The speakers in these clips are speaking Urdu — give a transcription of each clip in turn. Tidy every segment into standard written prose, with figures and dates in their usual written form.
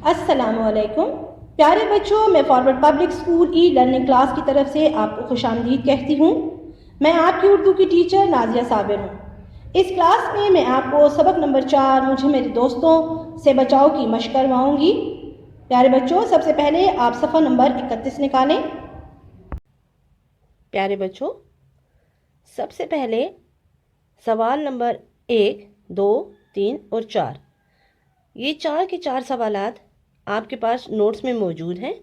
السلام علیکم پیارے بچوں، میں forward public school e learning class کی طرف سے آپ کو خوش آمدید کہتی ہوں۔ میں آپ کی اردو کی ٹیچر نازیہ صابر ہوں۔ اس کلاس میں آپ کو سبق نمبر 4 مجھے میرے دوستوں سے بچاؤ کی مشق کرواؤں گی۔ پیارے بچوں، سب سے پہلے آپ صفحہ نمبر 31 نکالیں۔ پیارے بچوں، سب سے پہلے سوال نمبر 1، 2، 3 اور 4، یہ 4 کے 4 سوالات آپ کے پاس نوٹس میں موجود ہیں۔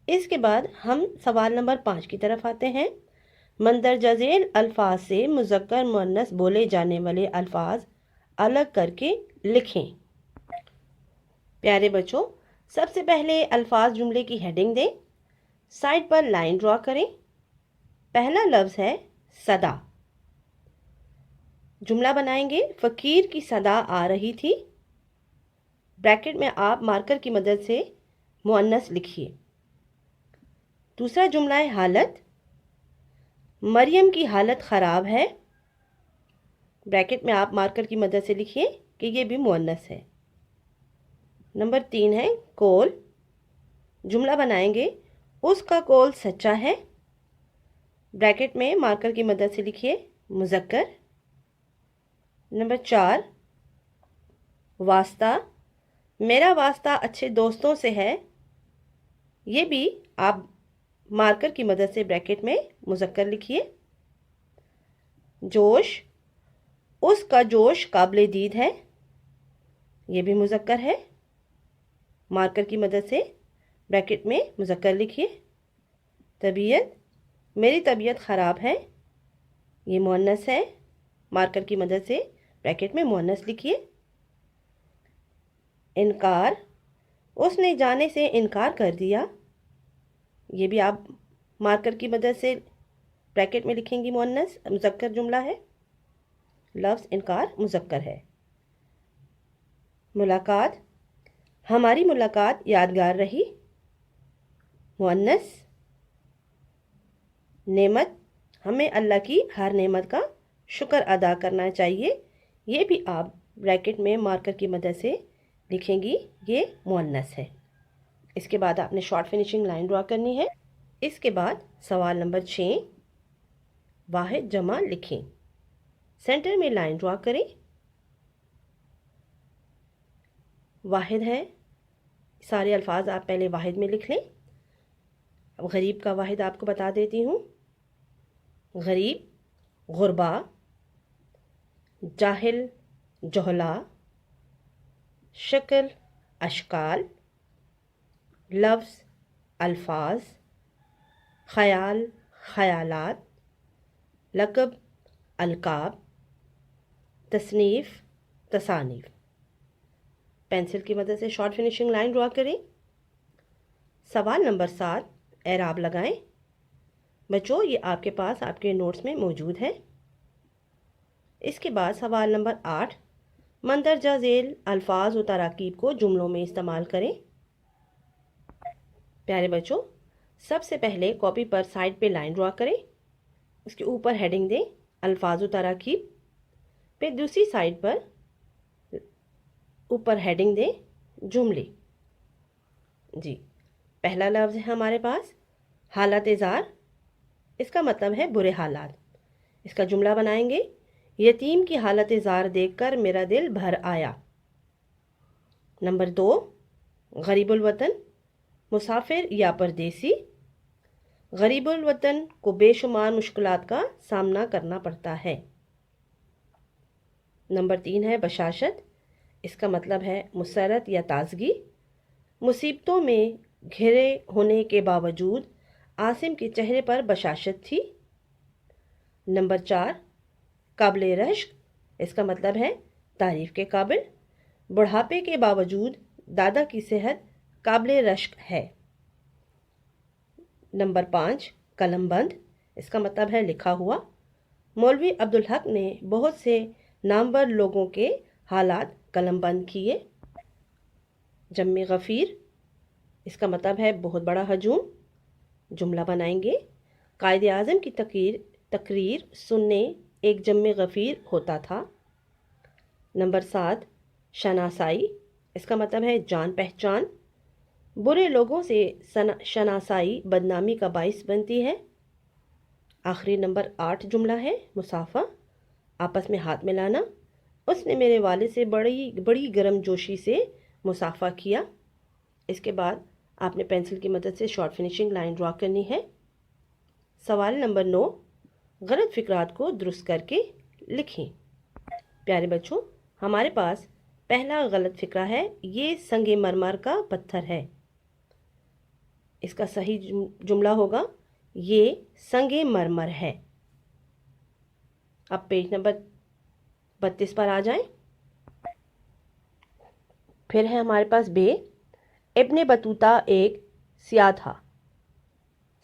اس کے بعد ہم سوال نمبر 5 کی طرف آتے ہیں۔ مندرجہ ذیل الفاظ سے مذکر مؤنث بولے جانے والے الفاظ الگ کر کے لکھیں۔ پیارے بچوں، سب سے پہلے الفاظ جملے کی ہیڈنگ دیں، سائڈ پر لائن ڈرا کریں۔ پہلا لفظ ہے صدا۔ جملہ بنائیں گے، فقیر کی صدا آ رہی تھی۔ بریکٹ میں آپ مارکر کی مدد سے مؤنث لکھیے۔ دوسرا جملہ ہے حالت، مریم کی حالت خراب ہے۔ بریکٹ میں آپ مارکر کی مدد سے لکھیے کہ یہ بھی مؤنث ہے۔ نمبر 3 ہے قول۔ جملہ بنائیں گے، اس کا قول سچا ہے۔ بریکٹ میں مارکر کی مدد سے لکھیے مذکر۔ نمبر 4 واسطہ، میرا واسطہ اچھے دوستوں سے ہے۔ یہ بھی آپ مارکر کی مدد سے بریکٹ میں مذکر لکھیے۔ جوش، اس کا جوش قابل دید ہے۔ یہ بھی مذکر ہے، مارکر کی مدد سے بریکٹ میں مذکر لکھیے۔ طبیعت، میری طبیعت خراب ہے۔ یہ مؤنث ہے، مارکر کی مدد سے بریکٹ میں مؤنث لکھیے۔ انکار، اس نے جانے سے انکار کر دیا۔ یہ بھی آپ مارکر کی مدد سے بریکٹ میں لکھیں گی مؤنث، مذکر جملہ ہے۔ لفظ انکار مذکر ہے۔ ملاقات، ہماری ملاقات یادگار رہی۔ مؤنث۔ نعمت، ہمیں اللہ کی ہر نعمت کا شکر ادا کرنا چاہیے۔ یہ بھی آپ بریکٹ میں مارکر کی مدد سے لکھیں گی، یہ مؤنث ہے۔ اس کے بعد آپ نے شارٹ فنیشنگ لائن ڈرا کرنی ہے۔ اس کے بعد سوال نمبر 6، واحد جمع لکھیں۔ سینٹر میں لائن ڈرا کریں۔ واحد ہے، سارے الفاظ آپ پہلے واحد میں لکھ لیں۔ اب غریب کا واحد آپ کو بتا دیتی ہوں۔ غریب، غربا، جاہل، جہلا، شکل، اشکال، لفظ، الفاظ، خیال، خیالات، لقب، القاب، تصنیف، تصانیف۔ پینسل کی مدد سے شارٹ فنیشنگ لائن ڈرا کریں۔ سوال نمبر 7، اعراب لگائیں۔ بچوں، یہ آپ کے پاس آپ کے نوٹس میں موجود ہے۔ اس کے بعد سوال نمبر 8، مندرجہ ذیل الفاظ و تراکیب کو جملوں میں استعمال کریں۔ پیارے بچوں، سب سے پہلے کاپی پر سائڈ پہ لائن ڈرا کریں، اس کے اوپر ہیڈنگ دیں الفاظ و تراکیب، پھر دوسری سائڈ پر اوپر ہیڈنگ دیں جملے۔ جی، پہلا لفظ ہے ہمارے پاس حالت زار، اس کا مطلب ہے برے حالات۔ اس کا جملہ بنائیں گے، یتیم کی حالت زار دیکھ کر میرا دل بھر آیا۔ نمبر 2، غریب الوطن، مسافر یا پردیسی۔ غریب الوطن کو بے شمار مشکلات کا سامنا کرنا پڑتا ہے۔ نمبر 3 ہے بشاشت، اس کا مطلب ہے مسرت یا تازگی۔ مصیبتوں میں گھرے ہونے کے باوجود عاصم کے چہرے پر بشاشت تھی۔ نمبر 4، قابل رشک، اس کا مطلب ہے تعریف کے قابل۔ بڑھاپے کے باوجود دادا کی صحت قابل رشک ہے۔ نمبر 5، قلم بند، اس کا مطلب ہے لکھا ہوا۔ مولوی عبدالحق نے بہت سے نامور لوگوں کے حالات قلم بند کیے۔ جم غفیر، اس کا مطلب ہے بہت بڑا ہجوم۔ جملہ بنائیں گے، قائد اعظم کی تقریر سننے ایک جم غفیر ہوتا تھا۔ نمبر 7، شناسائی، اس کا مطلب ہے جان پہچان. برے لوگوں سے شناسائی بدنامی کا باعث بنتی ہے. آخری نمبر 8 جملہ ہے مصافہ، آپس میں ہاتھ ملانا. اس نے میرے والد سے بڑی گرم جوشی سے مصافہ کیا. اس کے بعد آپ نے پینسل کی مدد سے شارٹ فنیشنگ لائن ڈرا کرنی ہے. سوال نمبر 9، غلط فکرات کو درست کر کے لکھیں. پیارے بچوں، ہمارے پاس پہلا غلط فکرہ ہے، یہ سنگ مرمر کا پتھر ہے. اس کا صحیح جملہ ہوگا یہ سنگ مرمر ہے. اب پیج نمبر 32 پر آ جائیں. پھر ہے ہمارے پاس بے، ابن بطوطہ ایک سیاح تھا.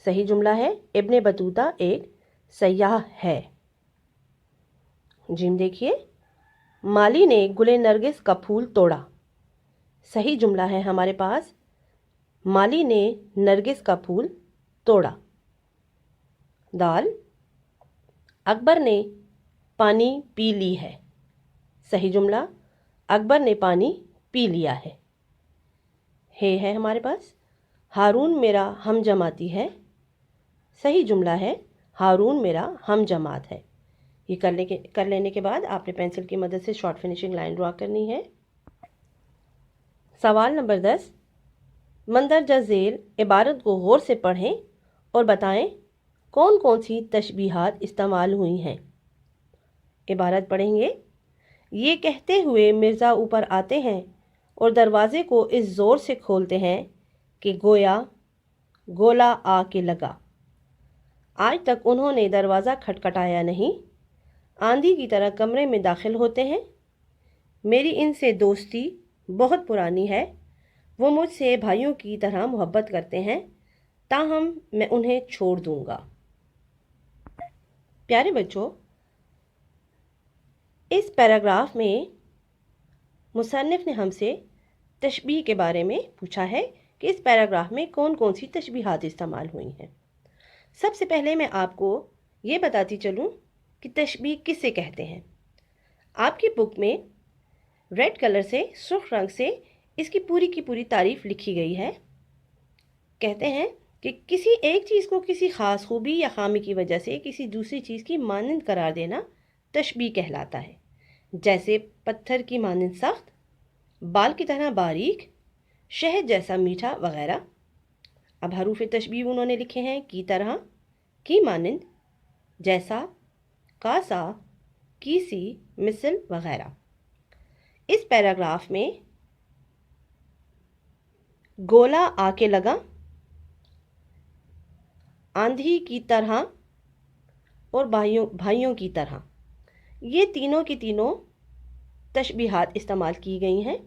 صحیح جملہ ہے ابن بطوطہ ایک سیاح ہے. جیم دیکھیے، مالی نے گل نرگس کا پھول توڑا. صحیح جملہ ہے ہمارے پاس مالی نے نرگس کا پھول توڑا. دال، اکبر نے پانی پی لی ہے. صحیح جملہ اکبر نے پانی پی لیا ہے. ہے ہمارے پاس ہارون میرا ہم جماعتی ہے. صحیح جملہ ہے ہارون میرا ہم جماعت ہے. یہ کر لینے کے بعد آپ نے پینسل کی مدد سے شارٹ فنیشنگ لائن ڈرا کرنی ہے. سوال نمبر 10، مندرجہ ذیل عبارت کو غور سے پڑھیں اور بتائیں کون کون سی تشبیہات استعمال ہوئی ہیں. عبارت پڑھیں گے، یہ کہتے ہوئے مرزا اوپر آتے ہیں اور دروازے کو اس زور سے کھولتے ہیں کہ گویا گولا آ کے لگا. آج تک انہوں نے دروازہ کھٹکھٹایا نہیں. آندھی کی طرح کمرے میں داخل ہوتے ہیں. میری ان سے دوستی بہت پرانی ہے. وہ مجھ سے بھائیوں کی طرح محبت کرتے ہیں، تاہم میں انہیں چھوڑ دوں گا. پیارے بچوں، اس پیراگراف میں مصنف نے ہم سے تشبیہ کے بارے میں پوچھا ہے کہ اس پیراگراف میں کون کون سی تشبیہات استعمال ہوئی ہیں. سب سے پہلے میں آپ کو یہ بتاتی چلوں کہ تشبیہ کس سے کہتے ہیں. آپ کی بک میں ریڈ کلر سے سرخ رنگ سے اس کی پوری تعریف لکھی گئی ہے. کہتے ہیں کہ کسی ایک چیز کو کسی خاص خوبی یا خامی کی وجہ سے کسی دوسری چیز کی مانند قرار دینا تشبیہ کہلاتا ہے. جیسے پتھر کی مانند سخت، بال کی طرح باریک، شہد جیسا میٹھا وغیرہ. اب حروف تشبیہ انہوں نے لکھے ہیں کی طرح، کی مانند، جیسا، کا سا، کی سی، مثل وغیرہ. اس پیراگراف میں گولا آ کے لگا، آندھی کی طرح اور بھائیوں کی طرح، یہ تینوں کی تینوں تشبیہات استعمال کی گئی ہیں.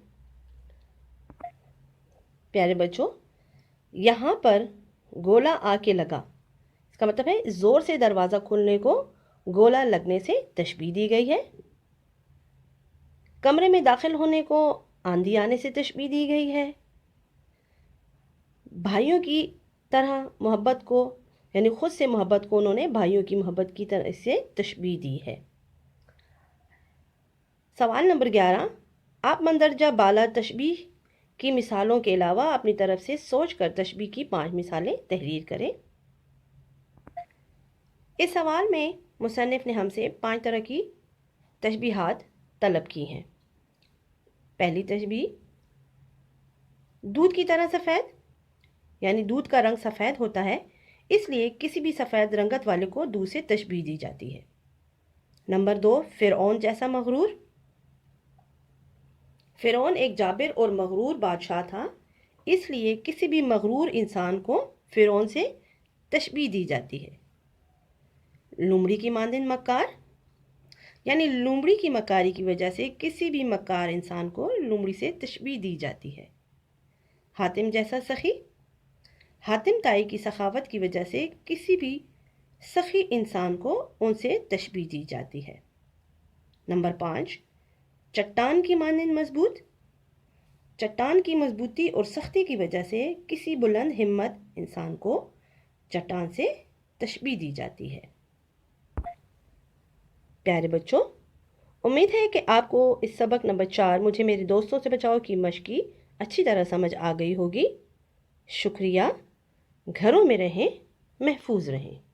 پیارے بچوں، یہاں پر گولا آ کے لگا، اس کا مطلب ہے زور سے دروازہ کھولنے کو گولا لگنے سے تشبیہ دی گئی ہے. کمرے میں داخل ہونے کو آندھی آنے سے تشبیہ دی گئی ہے. بھائیوں کی طرح محبت کو، یعنی خود سے محبت کو انہوں نے بھائیوں کی محبت کی طرح سے تشبیہ دی ہے. سوال نمبر 11، آپ مندرجہ بالا تشبیہ کی مثالوں کے علاوہ اپنی طرف سے سوچ کر تشبیہ کی 5 مثالیں تحریر کریں. اس سوال میں مصنف نے ہم سے 5 طرح کی تشبیہات طلب کی ہیں. پہلی تشبیہ، دودھ کی طرح سفید، یعنی دودھ کا رنگ سفید ہوتا ہے، اس لیے کسی بھی سفید رنگت والے کو دودھ سے تشبیہ دی جاتی ہے. نمبر 2، فرعون جیسا مغرور. فرعون ایک جابر اور مغرور بادشاہ تھا، اس لیے کسی بھی مغرور انسان کو فرعون سے تشبیہ دی جاتی ہے. لومڑی کی مانند مکار، یعنی لومڑی کی مکاری کی وجہ سے کسی بھی مکار انسان کو لومڑی سے تشبیہ دی جاتی ہے. حاتم جیسا سخی، حاتم تائی کی سخاوت کی وجہ سے کسی بھی سخی انسان کو ان سے تشبیہ دی جاتی ہے. نمبر 5، چٹان کی مانند مضبوط. چٹان کی مضبوطی اور سختی کی وجہ سے کسی بلند ہمت انسان کو چٹان سے تشبیہ دی جاتی ہے. پیارے بچوں، امید ہے کہ آپ کو اس سبق نمبر 4 مجھے میرے دوستوں سے بچاؤ کی مشق کی اچھی طرح سمجھ آ گئی ہوگی۔ شکریہ۔ گھروں میں رہیں، محفوظ رہیں۔